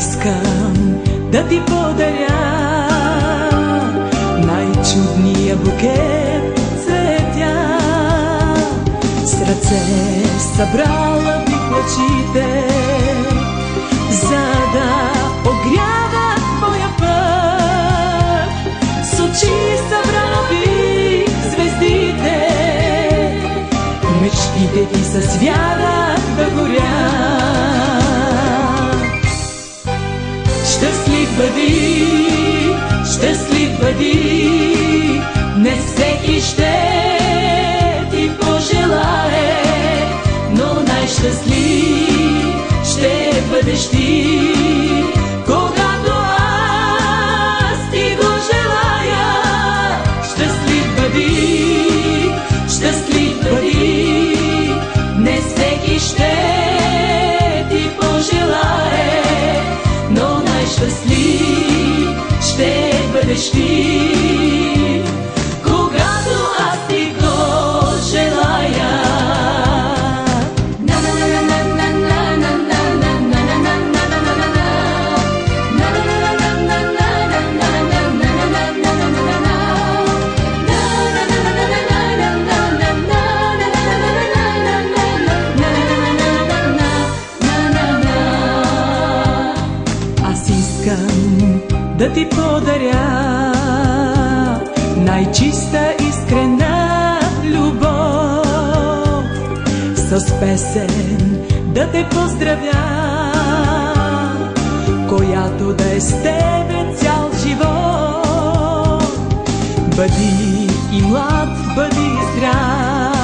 искам да ти подаря най-чудния букет цветя. С ръце събрала бих плачите, за да огрява твоя път. С очи събрала бих звездите, мечтите ти с вяра да горят. Щастлив бъди, не всеки ще ти пожелае, но най-щастлив ще бъдеш ти, когато аз ти го желая. Щастлив бъди, не всеки ще ти пожелае, но най-щастлив ще бъдеш ти, когато аз ти го желая. Аз искам да ти подаря най-чиста искрена любов, с песен да те поздравя, която да е с тебе цял живот. Бъди и млад, бъди и здрав,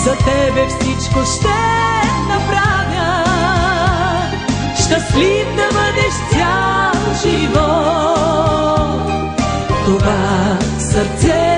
за тебе всичко ще направя. Щастлив да бъдеш цял живот, това сърце